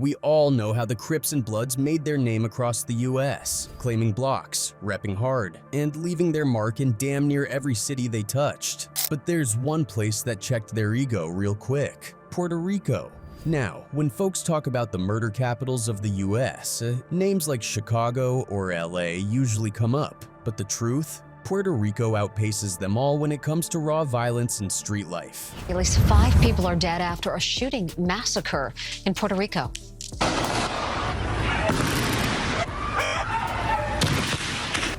We all know how the Crips and Bloods made their name across the US, claiming blocks, repping hard, and leaving their mark in damn near every city they touched. But there's one place that checked their ego real quick: Puerto Rico. Now, when folks talk about the murder capitals of the US, names like Chicago or LA usually come up. But the truth? Puerto Rico outpaces them all when it comes to raw violence and street life. At least 5 people are dead after a shooting massacre in Puerto Rico.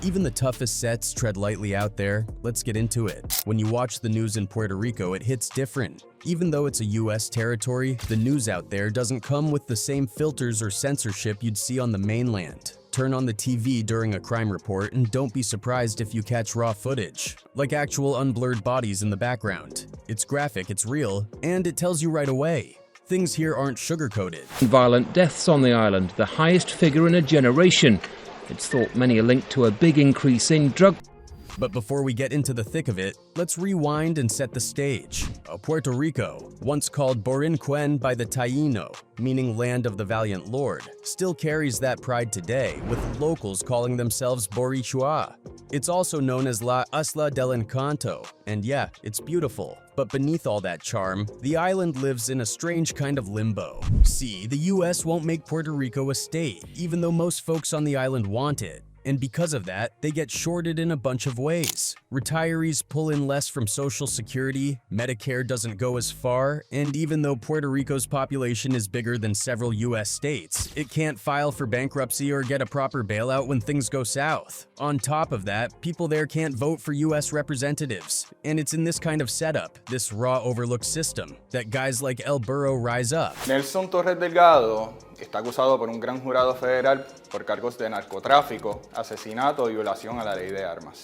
Even the toughest sets tread lightly out there. Let's get into it. When you watch the news in Puerto Rico, it hits different. Even though it's a US territory, the news out there doesn't come with the same filters or censorship you'd see on the mainland. Turn on the TV during a crime report and don't be surprised if you catch raw footage, like actual unblurred bodies in the background. It's graphic, it's real, and it tells you right away. Things here aren't sugar-coated. Violent deaths on the island, the highest figure in a generation. It's thought many are linked to a big increase in drug. But before we get into the thick of it, let's rewind and set the stage. Puerto Rico, once called Borinquen by the Taíno, meaning land of the valiant lord, still carries that pride today, with locals calling themselves Borichua. It's also known as La Isla del Encanto, and yeah, it's beautiful. But beneath all that charm, the island lives in a strange kind of limbo. See, the US won't make Puerto Rico a state, even though most folks on the island want it. And because of that, they get shorted in a bunch of ways. Retirees pull in less from Social Security, Medicare doesn't go as far, and even though Puerto Rico's population is bigger than several US states, it can't file for bankruptcy or get a proper bailout when things go south. On top of that, people there can't vote for US representatives. And it's in this kind of setup, this raw overlooked system, that guys like El Burro rise up. Nelson Torres Delgado está acusado por un gran jurado federal por cargos de narcotráfico, asesinato y violación a la ley de armas.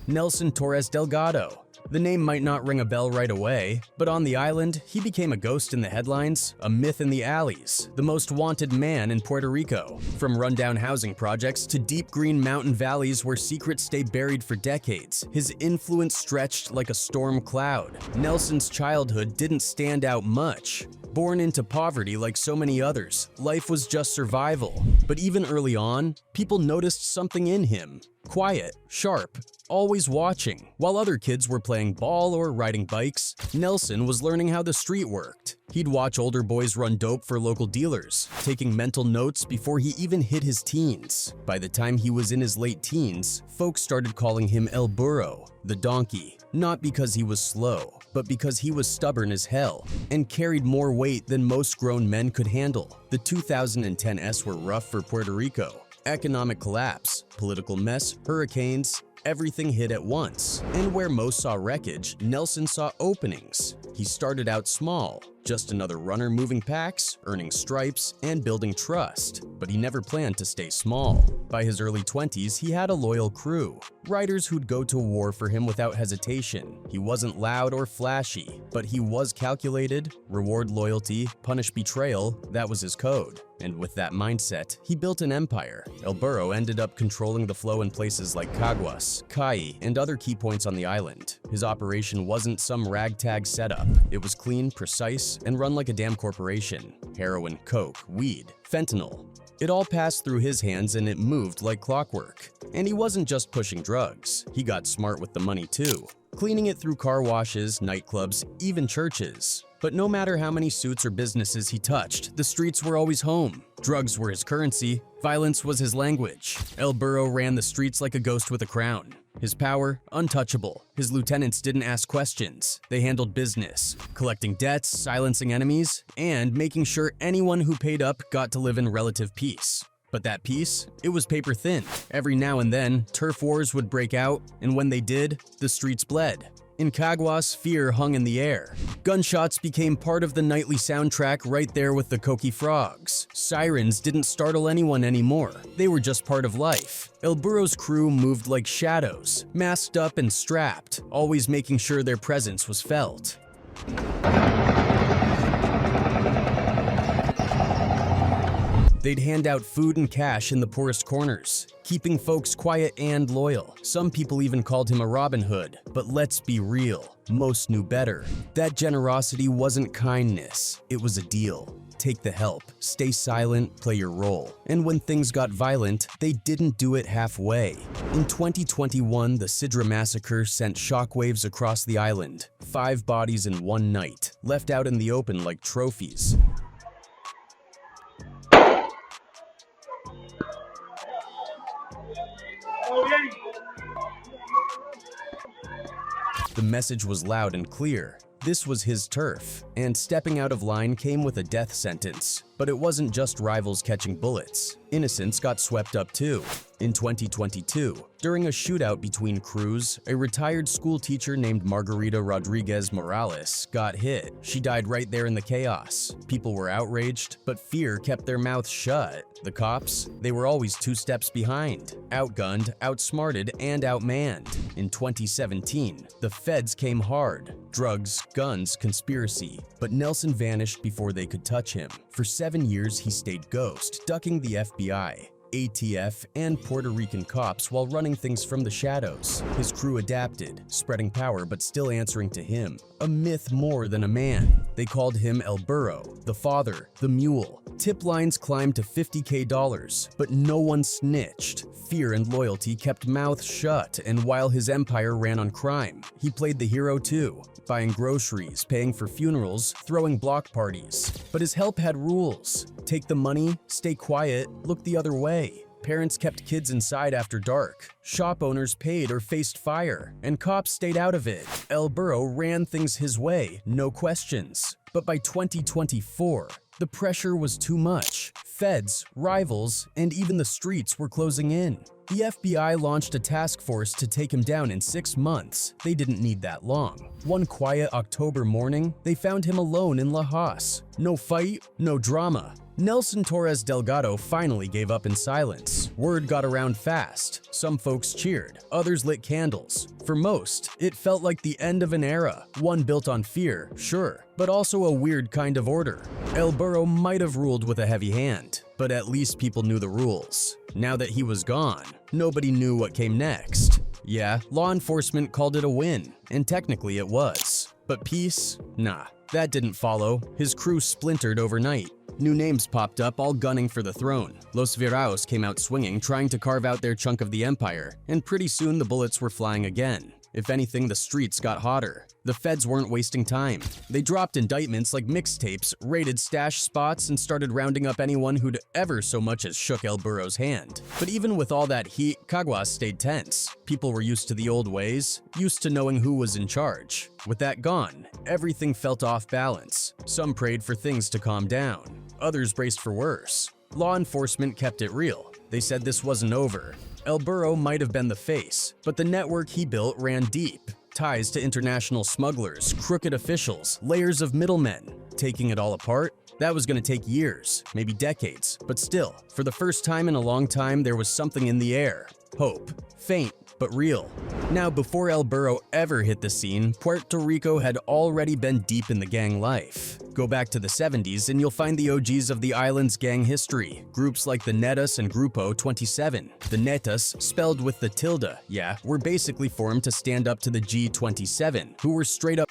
Nelson Torres Delgado. The name might not ring a bell right away, but on the island, he became a ghost in the headlines, a myth in the alleys, the most wanted man in Puerto Rico. From rundown housing projects to deep green mountain valleys where secrets stay buried for decades, his influence stretched like a storm cloud. Nelson's childhood didn't stand out much. Born into poverty like so many others, life was just survival. But even early on, people noticed something in him. Quiet, sharp, always watching. While other kids were playing ball or riding bikes, Nelson was learning how the street worked. He'd watch older boys run dope for local dealers, taking mental notes before he even hit his teens. By the time he was in his late teens, folks started calling him El Burro, the donkey, not because he was slow, but because he was stubborn as hell and carried more weight than most grown men could handle. The 2010s were rough for Puerto Rico. Economic collapse, political mess, hurricanes, everything hit at once. And where most saw wreckage, Nelson saw openings. He started out small, just another runner moving packs, earning stripes, and building trust. But he never planned to stay small. By his early 20s, he had a loyal crew, riders who'd go to war for him without hesitation. He wasn't loud or flashy, but he was calculated, reward loyalty, punish betrayal, that was his code. And with that mindset, he built an empire. El Burro ended up controlling the flow in places like Caguas, Cayey, and other key points on the island. His operation wasn't some ragtag setup. It was clean, precise, and run like a damn corporation. Heroin, coke, weed, fentanyl. It all passed through his hands and it moved like clockwork. And he wasn't just pushing drugs. He got smart with the money too, cleaning it through car washes, nightclubs, even churches. But no matter how many suits or businesses he touched, the streets were always home. Drugs were his currency, violence was his language. El Burro ran the streets like a ghost with a crown. His power, untouchable. His lieutenants didn't ask questions. They handled business, collecting debts, silencing enemies, and making sure anyone who paid up got to live in relative peace. But that peace, it was paper thin. Every now and then, turf wars would break out, and when they did, the streets bled. In Caguas, fear hung in the air. Gunshots became part of the nightly soundtrack right there with the Coqui Frogs. Sirens didn't startle anyone anymore. They were just part of life. El Burro's crew moved like shadows, masked up and strapped, always making sure their presence was felt. They'd hand out food and cash in the poorest corners, keeping folks quiet and loyal. Some people even called him a Robin Hood, but let's be real, most knew better. That generosity wasn't kindness, it was a deal. take the help, stay silent, play your role. And when things got violent, they didn't do it halfway. In 2021, the Sidra massacre sent shockwaves across the island. 5 bodies in one night, left out in the open like trophies. The message was loud and clear. This was his turf, and stepping out of line came with a death sentence. But it wasn't just rivals catching bullets. Innocents got swept up too. In 2022, during a shootout between crews, a retired school teacher named Margarita Rodriguez Morales got hit. She died right there in the chaos. People were outraged, but fear kept their mouths shut. The cops, they were always 2 steps behind, outgunned, outsmarted, and outmanned. In 2017, the feds came hard. Drugs, guns, conspiracy. But Nelson vanished before they could touch him. For 7 years, he stayed ghost, ducking the FBI, ATF, and Puerto Rican cops while running things from the shadows. His crew adapted, spreading power but still answering to him. A myth more than a man. They called him El Burro, the father, the mule. Tip lines climbed to $50K, but no one snitched. Fear and loyalty kept mouths shut, and while his empire ran on crime, he played the hero too, buying groceries, paying for funerals, throwing block parties. But his help had rules. Take the money, stay quiet, look the other way. Parents kept kids inside after dark. Shop owners paid or faced fire, and cops stayed out of it. El Burro ran things his way, no questions. But by 2024, the pressure was too much. Feds, rivals, and even the streets were closing in. The FBI launched a task force to take him down in 6 months. They didn't need that long. One quiet October morning, they found him alone in La Haas. No fight, no drama. Nelson Torres Delgado finally gave up in silence. Word got around fast. Some folks cheered, others lit candles. For most, it felt like the end of an era, one built on fear, sure, but also a weird kind of order. El Burro might have ruled with a heavy hand, but at least people knew the rules. Now that he was gone, nobody knew what came next. Yeah, law enforcement called it a win, and technically it was. But peace? Nah, that didn't follow. His crew splintered overnight. New names popped up, all gunning for the throne. Los Viraos came out swinging, trying to carve out their chunk of the empire, and pretty soon the bullets were flying again. If anything, the streets got hotter. The feds weren't wasting time. They dropped indictments like mixtapes, raided stash spots, and started rounding up anyone who'd ever so much as shook El Burro's hand. But even with all that heat, Caguas stayed tense. People were used to the old ways, used to knowing who was in charge. With that gone, everything felt off balance. Some prayed for things to calm down. Others braced for worse. Law enforcement kept it real. They said this wasn't over. El Burro might have been the face, but the network he built ran deep. Ties to international smugglers, crooked officials, layers of middlemen. Taking it all apart? That was going to take years, maybe decades, but still, for the first time in a long time, there was something in the air. Hope. Faint, but real. Now, before El Burro ever hit the scene, Puerto Rico had already been deep in the gang life. Go back to the 70s and you'll find the OGs of the island's gang history, groups like the Netas and Grupo 27. The Netas, spelled with the tilde, were basically formed to stand up to the G27, who were straight up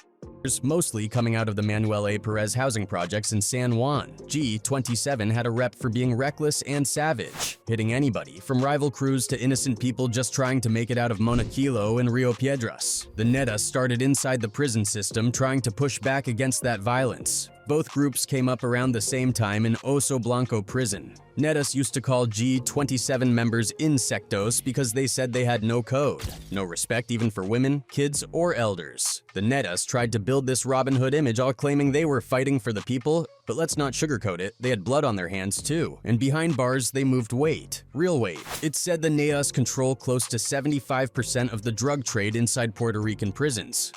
mostly coming out of the Manuel A. Perez housing projects in San Juan. G27 had a rep for being reckless and savage, hitting anybody, from rival crews to innocent people just trying to make it out of Monaquillo and Rio Piedras. The Netas started inside the prison system trying to push back against that violence. Both groups came up around the same time in Oso Blanco prison. Netas used to call G27 members insectos because they said they had no code, no respect even for women, kids, or elders. The Netas tried to build this Robin Hood image, all claiming they were fighting for the people, but let's not sugarcoat it, they had blood on their hands too, and behind bars they moved weight, real weight. It's said the Netas control close to 75% of the drug trade inside Puerto Rican prisons.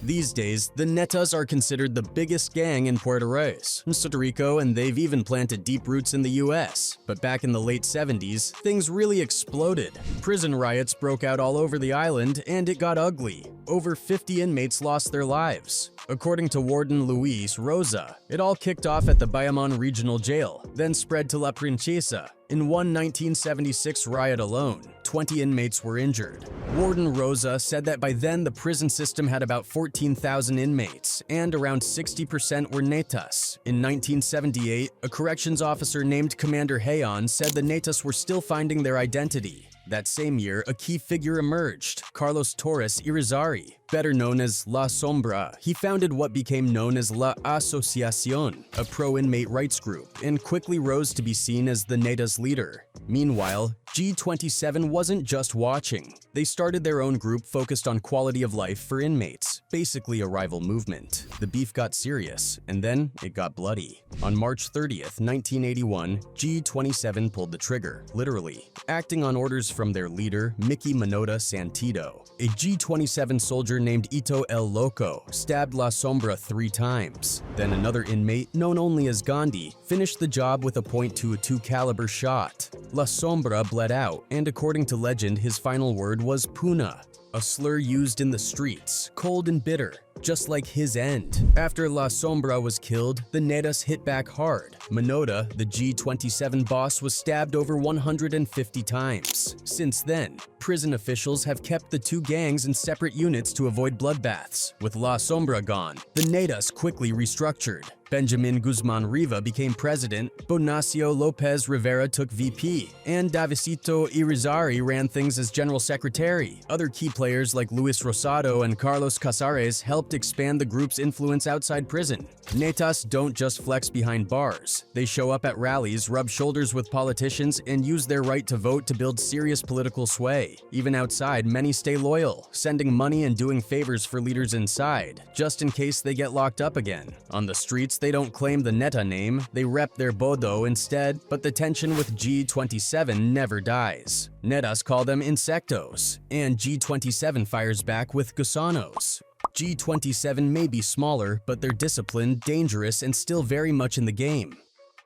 These days, the Netas are considered the biggest gang in Puerto Rico, and they've even planted deep roots in the US. But back in the late 70s, things really exploded. Prison riots broke out all over the island, and it got ugly. Over 50 inmates lost their lives. According to Warden Luis Rosa, it all kicked off at the Bayamon Regional Jail, then spread to La Princesa. In one 1976 riot alone, 20 inmates were injured. Warden Rosa said that by then the prison system had about 14,000 inmates, and around 60% were netas. In 1978, a corrections officer named Commander Hayon said the netas were still finding their identity. That same year, a key figure emerged, Carlos Torres Irizarry, better known as La Sombra. He founded what became known as La Asociación, a pro-inmate rights group, and quickly rose to be seen as the Netas' leader. Meanwhile, G27 wasn't just watching. They started their own group focused on quality of life for inmates, basically a rival movement. The beef got serious, and then it got bloody. On March 30th, 1981, G27 pulled the trigger, literally, acting on orders from their leader, Mickey Manota Santito. A G27 soldier named Ito El Loco stabbed La Sombra 3 times. Then another inmate, known only as Gandhi, finished the job with a .22 caliber shot. La Sombra bled out, and according to legend, his final word was Puna, a slur used in the streets, cold and bitter, just like his end. After La Sombra was killed, the Netas hit back hard. Manota, the G27 boss, was stabbed over 150 times. Since then, prison officials have kept the two gangs in separate units to avoid bloodbaths. With La Sombra gone, the Netas quickly restructured. Benjamin Guzman Riva became president, Bonacio Lopez Rivera took VP, and Davisito Irizarry ran things as general secretary. Other key players like Luis Rosado and Carlos Casares helped expand the group's influence outside prison. Netas don't just flex behind bars. They show up at rallies, rub shoulders with politicians, and use their right to vote to build serious political sway. Even outside, many stay loyal, sending money and doing favors for leaders inside, just in case they get locked up again. On the streets, they don't claim the Neta name, they rep their Bodo instead, but the tension with G27 never dies. Netas call them insectos, and G27 fires back with gusanos. G27 may be smaller, but they're disciplined, dangerous, and still very much in the game.